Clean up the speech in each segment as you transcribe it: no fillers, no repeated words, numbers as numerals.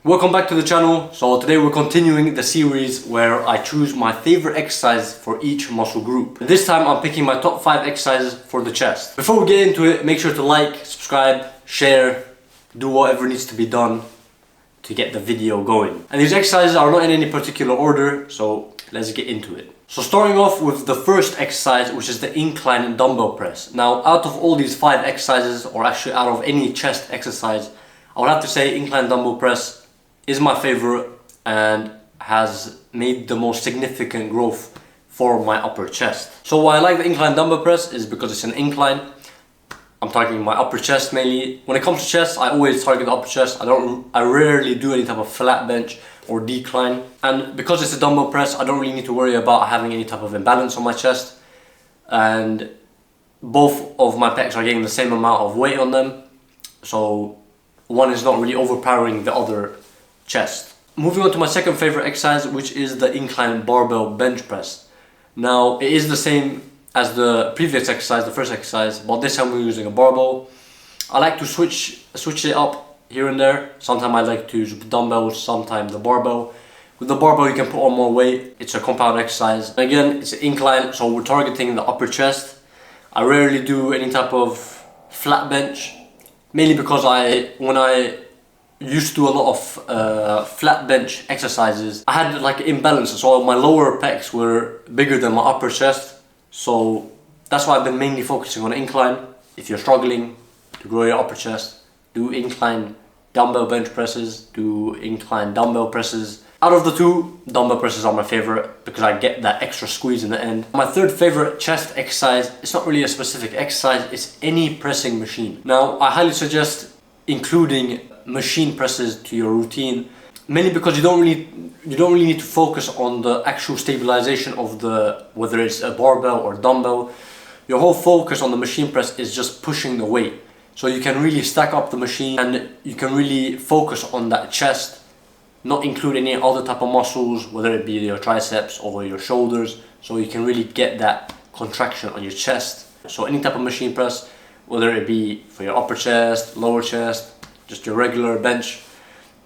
Welcome back to the channel. So today we're continuing the series where I choose my favorite exercise for each muscle group. This time I'm picking my top 5 exercises for the chest. Before we get into it, make sure to like, subscribe, share, do whatever needs to be done to get the video going. And these exercises are not in any particular order, so let's get into it. So starting off with the first exercise, which is the incline dumbbell press. Now out of all these 5 exercises, or actually out of any chest exercise, I would have to say incline dumbbell press is my favorite and has made the most significant growth for my upper chest. So why I like the incline dumbbell press is because it's an incline. I'm targeting my upper chest mainly. When it comes to chest, I always target the upper chest. I rarely do any type of flat bench or decline. And because it's a dumbbell press, I don't really need to worry about having any type of imbalance on my chest. And both of my pecs are getting the same amount of weight on them. So one is not really overpowering the other chest. Moving on to my second favorite exercise, which is the incline barbell bench press. Now it is the same as the previous exercise, the first exercise, but this time we're using a barbell. I like to switch it up here and there. Sometimes I like to use dumbbells, sometimes the barbell. With the barbell you can put on more weight. It's a compound exercise. And again, it's an incline, so we're targeting the upper chest. I rarely do any type of flat bench, mainly because when I used to do a lot of flat bench exercises, I had like imbalances, so my lower pecs were bigger than my upper chest. So that's why I've been mainly focusing on incline. If you're struggling to grow your upper chest, do incline dumbbell bench presses, do incline dumbbell presses. Out of the two, dumbbell presses are my favorite because I get that extra squeeze in the end. My third favorite chest exercise, it's not really a specific exercise, it's any pressing machine. Now I highly suggest including machine presses to your routine, mainly because you don't really need to focus on the actual stabilization of whether it's a barbell or dumbbell. Your whole focus on the machine press is just pushing the weight, so you can really stack up the machine and you can really focus on that chest, not include any other type of muscles, whether it be your triceps or your shoulders, so you can really get that contraction on your chest. So any type of machine press, whether it be for your upper chest, lower chest, just your regular bench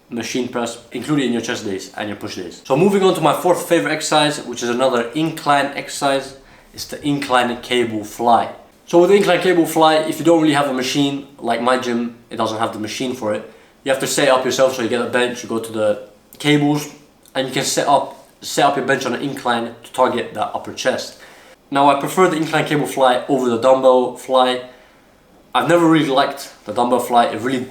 machine press, including in your chest days and your push days. So moving on to my fourth favorite exercise, which is another incline exercise, is the incline cable fly. So with the incline cable fly, if you don't really have a machine, like my gym, it doesn't have the machine for it, you have to set it up yourself. So you get a bench, you go to the cables, and you can set up your bench on an incline to target that upper chest. Now I prefer the incline cable fly over the dumbbell fly. I've never really liked the dumbbell fly. It really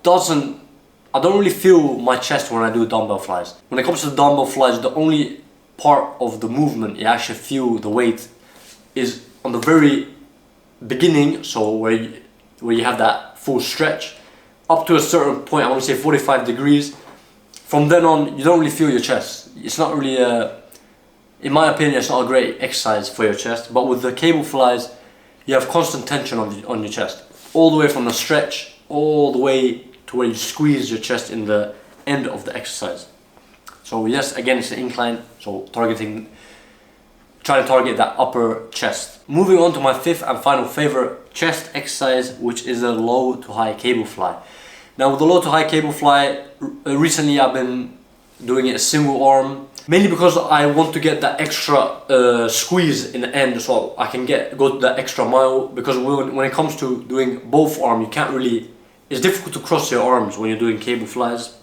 I don't really feel my chest when I do dumbbell flies. When it comes to the dumbbell flies, the only part of the movement you actually feel the weight is on the very beginning, so where you have that full stretch, up to a certain point, I want to say 45 degrees. From then on, you don't really feel your chest. It's not really in my opinion, it's not a great exercise for your chest. But with the cable flies, you have constant tension on your chest, all the way from the stretch, all the way to where you squeeze your chest in the end of the exercise. So yes, again, it's an incline, so trying to target that upper chest. Moving on to my fifth and final favorite chest exercise, which is a low to high cable fly. Now with the low to high cable fly, recently I've been doing it a single arm, mainly because I want to get that extra squeeze in the end, so I can go to that extra mile. Because when it comes to doing both arms, it's difficult to cross your arms when you're doing cable flies.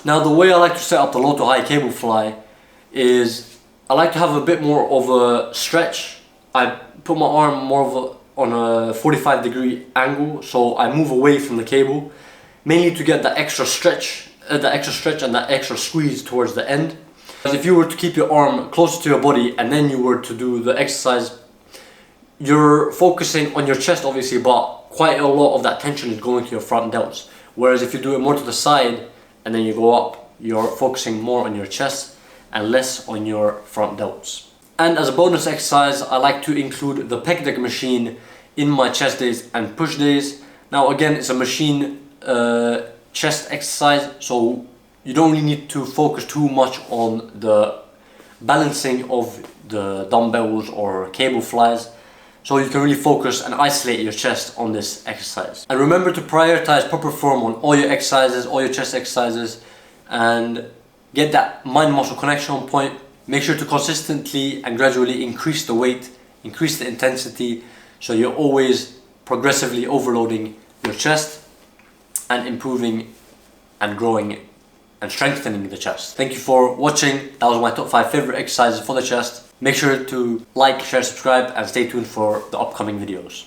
Now the way I like to set up the low to high cable fly is I like to have a bit more of a stretch. I put my arm on a 45 degree angle, so I move away from the cable, mainly to get that extra stretch and that extra squeeze towards the end. Because if you were to keep your arm closer to your body and then you were to do the exercise, you're focusing on your chest obviously, but quite a lot of that tension is going to your front delts. Whereas if you do it more to the side and then you go up, you're focusing more on your chest and less on your front delts. And as a bonus exercise, I like to include the pec deck machine in my chest days and push days. Now again, it's a machine chest exercise, so you don't really need to focus too much on the balancing of the dumbbells or cable flies. so you can really focus and isolate your chest on this exercise. And remember to prioritize proper form on all your exercises, all your chest exercises, and get that mind-muscle connection on point. Make sure to consistently and gradually increase the weight, increase the intensity, so you're always progressively overloading your chest and improving and growing and strengthening the chest. Thank you for watching. That was my top 5 favorite exercises for the chest. Make sure to like, share, subscribe, and stay tuned for the upcoming videos.